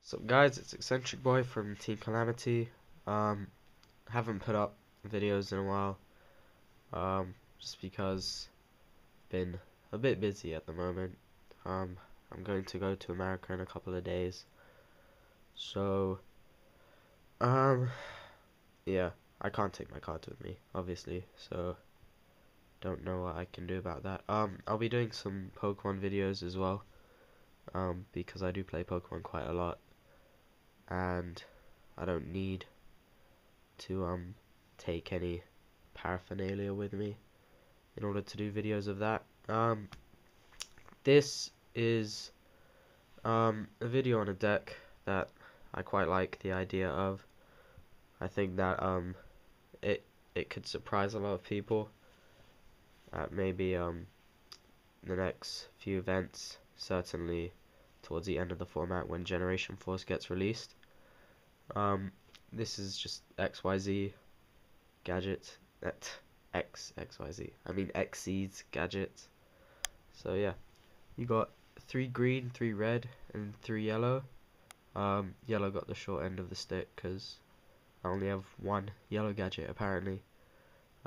So guys, it's EcBoy from TeamCalamity. Haven't put up videos in a while, just because been a bit busy at the moment. I'm going to go to America in a couple of days, so um, yeah, I can't take my cards with me, obviously, so don't know what I can do about that. I'll be doing some Pokemon videos as well, because I do play Pokemon quite a lot, and I don't need to take any paraphernalia with me in order to do videos of that. This is a video on a deck that I quite like the idea of. I think that it it could surprise a lot of people at maybe the next few events, certainly towards the end of the format when Generation Force gets released. This is just XYZ gadget at XYZ. I mean XYZ gadgets. So yeah, you got 3 green, 3 red, and 3 yellow. Yellow got the short end of the stick because I only have 1 yellow gadget apparently.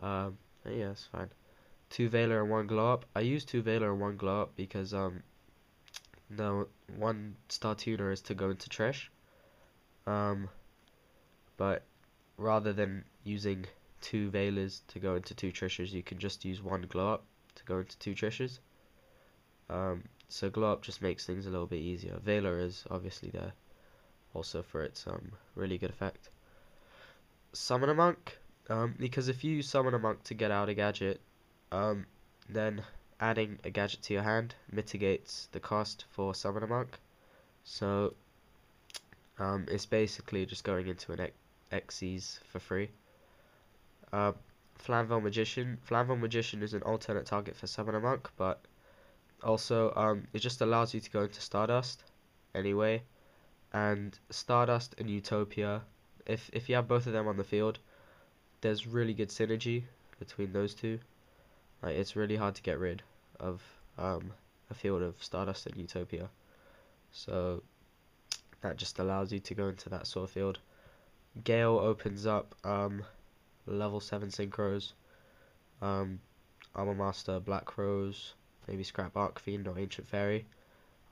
But yeah, it's fine. 2 Veiler and 1 glow up. I use 2 Veiler and 1 glow up because no, 1 star tuner is to go into Trish. But rather than using 2 Veilers to go into 2 Trishers, you can just use 1 glow up to go into 2 Trishers. So glow up just makes things a little bit easier. Veiler is obviously there also for its really good effect. Summon a monk, because if you summon a monk to get out a gadget, then adding a gadget to your hand mitigates the cost for summon a monk. So it's basically just going into an Xyz for free. Flamvell Magician. Flamvell Magician is an alternate target for summon a monk, but also it just allows you to go into Stardust anyway, and Stardust and Utopia, if you have both of them on the field, there's really good synergy between those two. Like, it's really hard to get rid of a field of Stardust and Utopia, so that just allows you to go into that sort of field. Gale opens up level 7 synchros, Armor Master, Black Rose, maybe Scrap Arc Fiend or Ancient Fairy.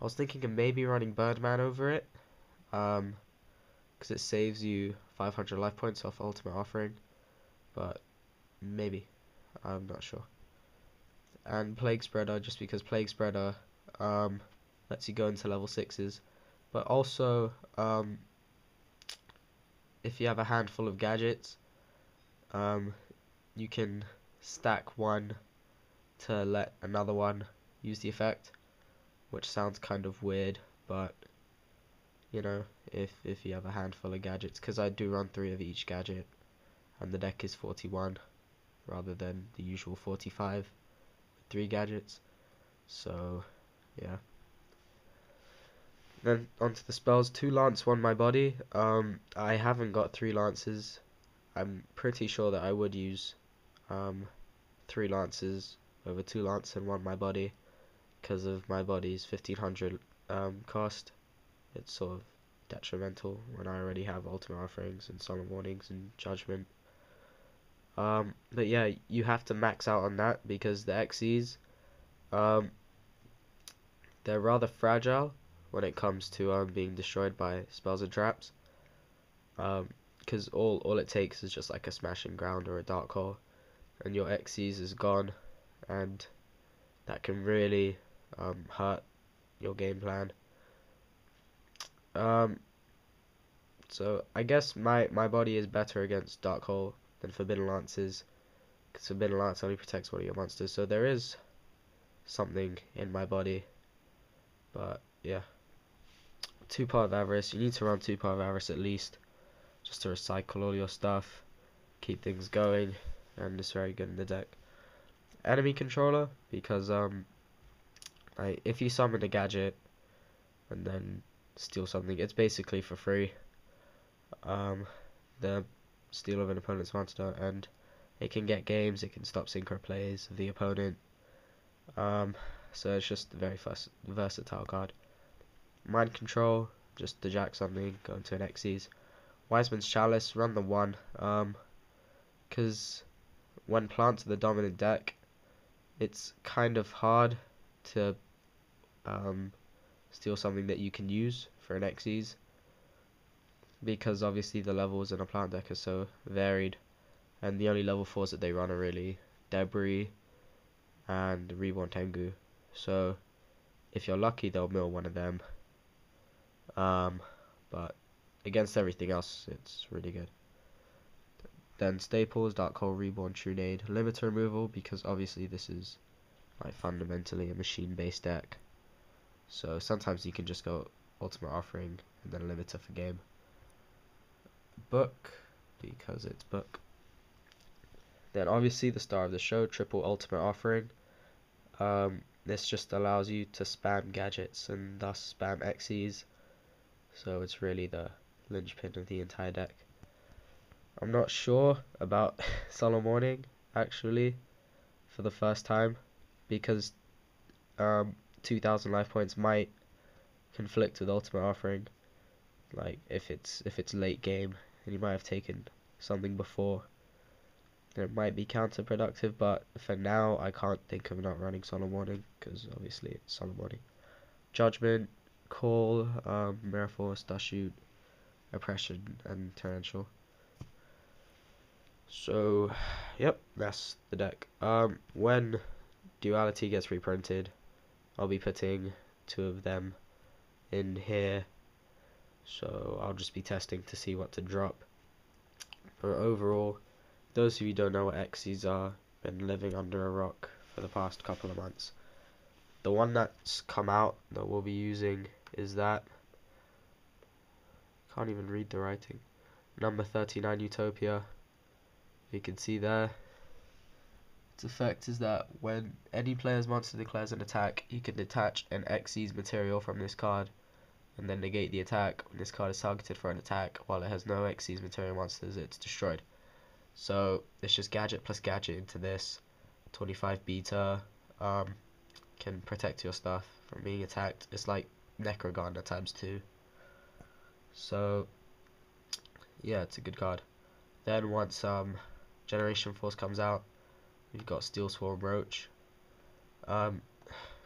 I was thinking of maybe running Birdman over it, because it saves you 500 life points off Ultimate Offering, but maybe, I'm not sure. And Plague Spreader, just because Plague Spreader lets you go into level 6s, but also if you have a handful of gadgets, you can stack one to let another one use the effect, which sounds kind of weird, but you know, if you have a handful of gadgets, because I do run 3 of each gadget, and the deck is 41 rather than the usual 45 with 3 gadgets. So yeah. Then onto the spells. 2 lance, 1 my body. I haven't got 3 lances. I'm pretty sure that I would use 3 lances over 2 lance and 1 my body, because of my body's 1500 cost. It's sort of detrimental when I already have ultimate offerings and summon warnings and judgment. But yeah, you have to max out on that because the Xyz, they're rather fragile when it comes to being destroyed by spells and traps. Because all it takes is just like a smashing ground or a dark hole, and your Xyz is gone, and that can really hurt your game plan. So I guess my body is better against Dark Hole than Forbidden Lances, because Forbidden Lance only protects one of your monsters, so there is something in my body. But yeah, 2 Part of Avarice. You need to run 2 Part of Avarice at least, just to recycle all your stuff, keep things going, and it's very good in the deck. Enemy Controller, because if you summon a gadget and then steal something, it's basically for free. The steal of an opponent's monster, and it can get games, it can stop synchro plays of the opponent. So it's just a very versatile card. Mind Control, just the Jack something, go into an Xyz. Wiseman's Chalice, run the 1, because when plant to the dominant deck, it's kind of hard to steal something that you can use for an Xyz, because obviously the levels in a plant deck are so varied, and the only level 4s that they run are really Debris and Reborn Tengu. So if you're lucky, they'll mill one of them. But against everything else, it's really good. Then Staples, Dark Hole, Reborn, Trunade, Limiter removal, because obviously this is like fundamentally a machine-based deck. So sometimes you can just go Ultimate Offering and then Limiter for game. Book, because it's book. Then obviously the star of the show, Triple Ultimate Offering. This just allows you to spam gadgets and thus spam Xyz. So it's really the linchpin of the entire deck. I'm not sure about Solemn Warning, actually, for the first time, because 2,000 life points might conflict with Ultimate Offering. Like if it's late game and you might have taken something before, then it might be counterproductive. But for now, I can't think of not running Solemn Warning, because obviously it's Solemn Warning. Judgment, Call, Mirror Force, Dust Shoot, Oppression, and Torrential. So, yep, that's the deck. When Duality gets reprinted, I'll be putting 2 of them in here. So I'll just be testing to see what to drop. But overall, those of you who don't know what Xyz are, been living under a rock for the past couple of months. The one that's come out that we'll be using is that. Can't even read the writing. Number 39 Utopia. You can see there. Its effect is that when any player's monster declares an attack, you can detach an Xyz material from this card and then negate the attack. When this card is targeted for an attack, while it has no Xyz material monsters, it's destroyed. So it's just gadget plus gadget into this. 25 beta, can protect your stuff from being attacked. It's like Necroganda times 2. So yeah, it's a good card. Then once Generation Force comes out, we've got Steel Swarm Roach,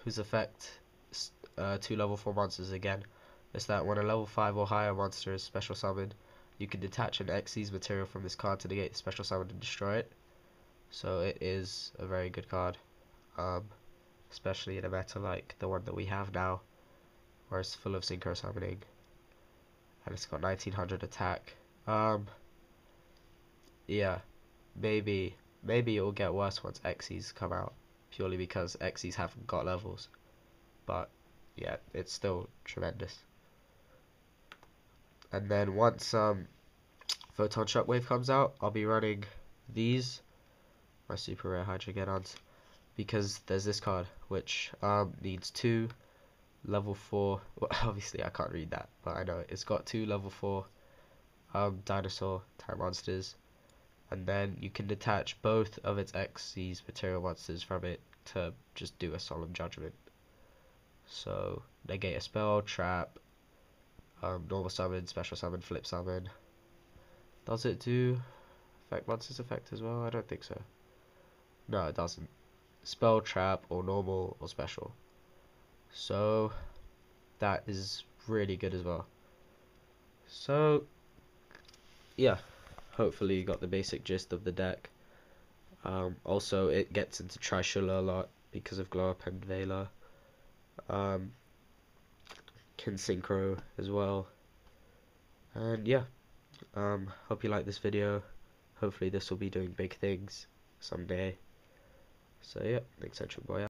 whose effect is 2 level 4 monsters again. It's that when a level 5 or higher monster is special summoned, you can detach an Xyz material from this card to negate the special summon and destroy it. So it is a very good card, especially in a meta like the one that we have now, where it's full of synchro summoning, and it's got 1900 attack. Yeah, maybe it will get worse once Xyz come out, purely because Xyz haven't got levels. But yeah, it's still tremendous. And then once Photon Shockwave comes out, I'll be running these, my super rare Hydrogenons, because there's this card which needs 2 level 4. Well, obviously I can't read that, but I know it's got 2 level 4 dinosaur type monsters, and then you can detach both of its Xyz material monsters from it to just do a Solemn Judgment. So negate a spell, trap, normal summon, special summon, flip summon. Does it do affect monsters effect as well? I don't think so. No, it doesn't. Spell, trap, or normal, or special. So that is really good as well. So yeah, hopefully you got the basic gist of the deck. Also, it gets into Trishula a lot because of Glow Up and Vela. Can synchro as well. And yeah, hope you like this video. Hopefully this will be doing big things someday. So yeah, thanks, EcBoy.